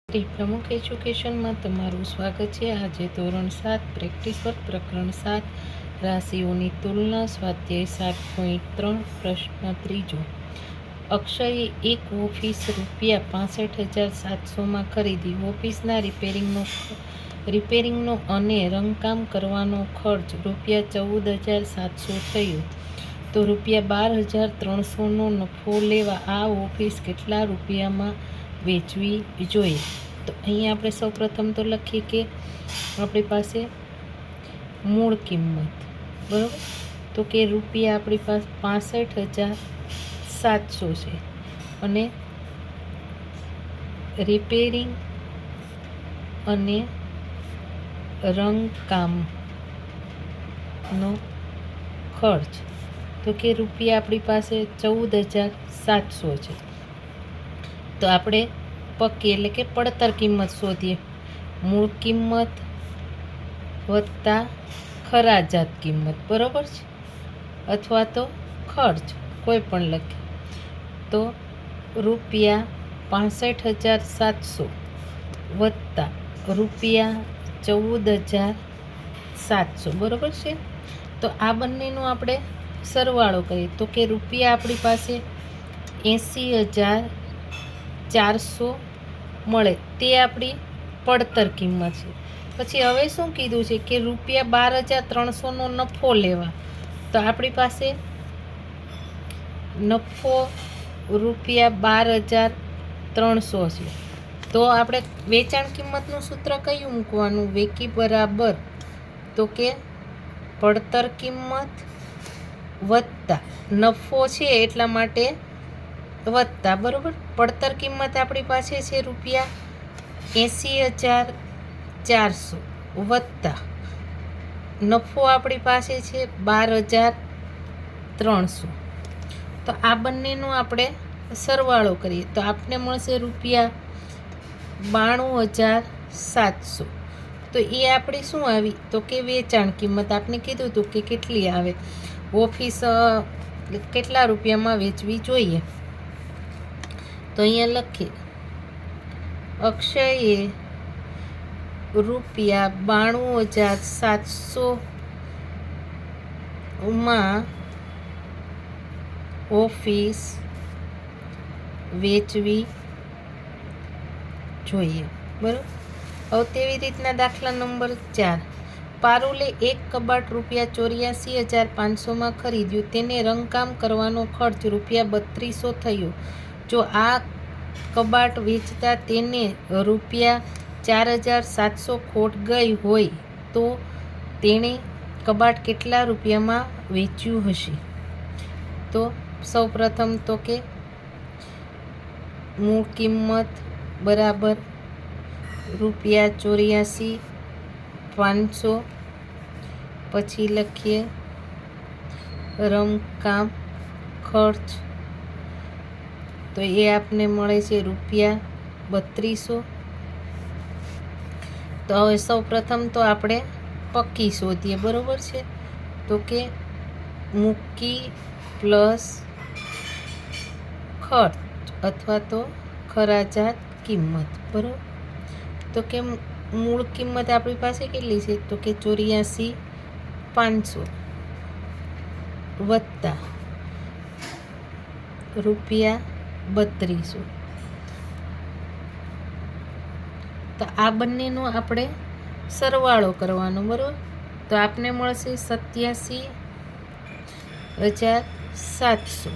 પ્રમુખ એજ્યુકેશનમાં તમારું સ્વાગત છે। આજે ધોરણ 7 પ્રેક્ટિસ વર્ક પ્રકરણ 7 રાશિઓની તુલના સ્વાધ્યાય 7.3 પ્રશ્ન ત્રીજો। અક્ષયે એક ઓફિસ ₹65,700 ખરીદી। ઓફિસના રિપેરિંગનો અને રંગકામ કરવાનો ખર્ચ ₹14,700 થયો, તો ₹12,300નો નફો લેવા આ ઓફિસ કેટલા રૂપિયામાં વેચવી જોઈએ? તો અહીંયા આપણે સૌપ્રથમ તો લખીએ કે આપણી પાસે મૂળ કિંમત બરાબર, તો કે રૂપિયા આપણી પાસે 65,700 છે અને રિપેરિંગ અને રંગકામનો ખર્ચ તો કે રૂપિયા આપણી પાસે 14,700 છે। તો આપણે પક્કી એટલે કે પડતર કિંમત શોધીએ। મૂળ કિંમત વત્તા ખરાજાત કિંમત બરાબર છે, અથવા તો ખર્ચ કોઈ પણ લખીએ। તો રૂપિયા 65,700 વત્તા રૂપિયા 14,700 બરાબર છે। તો આ બંનેનો આપણે સરવાળો કરીએ તો કે રૂપિયા આપણી પાસે 80,400 મળે, તે આપણી પડતર કિંમત છે। પછી હવે શું કીધું છે કે રૂપિયા 12,300નો નફો લેવા, તો આપણી પાસે નફો રૂપિયા 12,300 છે। તો આપણે વેચાણ કિંમતનું સૂત્ર કયું મૂકવાનું? વેકી બરાબર તો કે પડતર કિંમત વત્તા નફો છે એટલા માટે વત્તા બરાબર। પડતર કિંમત આપણી પાસે છે રૂપિયા 80,400 વત્તા નફો આપણી પાસે છે 12,300। તો આ બંનેનો આપણે સરવાળો કરીએ તો આપને મળશે રૂપિયા 92,700। તો એ આપણી શું આવી? તો કે વેચાણ કિંમત। આપને કીધું હતું કે કેટલી આવે, ઓફિસ કેટલા રૂપિયામાં વેચવી જોઈએ। તો અહીંયા લખીએ અક્ષયે રૂપિયા 92,700માં ઓફિસ વેચવી જોઈએ બરાબર। હવે તેવી રીતના દાખલા નંબર 4। પારુલે એક કબાટ ₹84,500માં ખરીદ્યું, તેને રંગકામ કરવાનો ખર્ચ ₹3200 થયો। જો આ કબાટ વેચતા તેને ₹4,700 ખોટ ગઈ હોય તો તેણે કબાટ કેટલા રૂપિયામાં વેચ્યું હશે? તો સૌપ્રથમ તો કે મૂળ કિંમત બરાબર ₹84,500, પછી લખીએ રંગકામ ખર્ચ, તો એ આપને મળે છે ₹3200। તો હવે સૌપ્રથમ તો આપણે પક્કી શોધીએ બરાબર છે, તો કે મૂકી પ્લસ ખર્ચ અથવા તો ખરાજાત કિંમત બરાબર। તો કે મૂળ કિંમત આપણી પાસે કેટલી છે? તો કે 84,500 વત્તા ₹3200। તો આ બંનેનો આપણે સરવાળો કરવાનો બરાબર। તો આપને મળશે 87,700।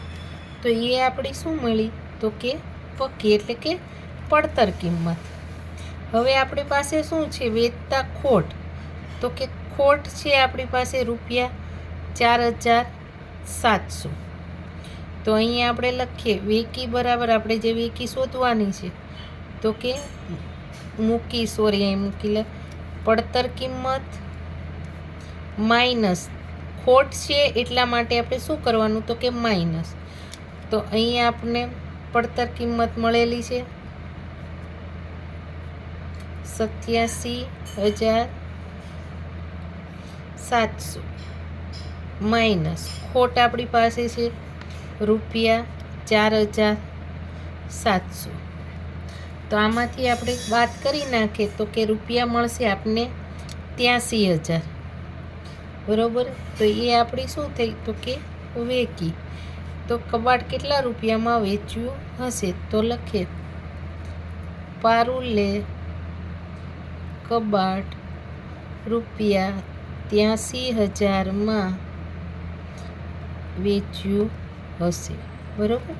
તો એ આપણી શું મળી? તો કે પક્કી એટલે કે પડતર કિંમત। હવે આપણી પાસે શું છે? વેચતા ખોટ, તો કે ખોટ છે આપણી પાસે ₹4,700। તો અહીંયા આપણે લખીએ વેકી બરાબર આપણે જે વેકી શોધવાની છે તો કે અહીં મૂકી લે પડતર કિંમત માઇનસ ખોટ છે એટલા માટે આપણે શું કરવાનું? તો કે માઇનસ। તો અહીંયા આપણે પડતર કિંમત મળેલી છે 87,700 માઇનસ ખોટ આપણી પાસે છે ₹4,700। તો આમાંથી આપણે વાત કરી નાખીએ તો કે રૂપિયા મળશે આપને 83,000, બરાબર. તો એ આપણી શું થઈ તો કે વેકી. તો કબાટ કેટલા રૂપિયામાં વેચ્યું હશે તો લખીએ પારુલે કબાટ રૂપિયા 83,000માં વેચ્યું હશે, બરાબર.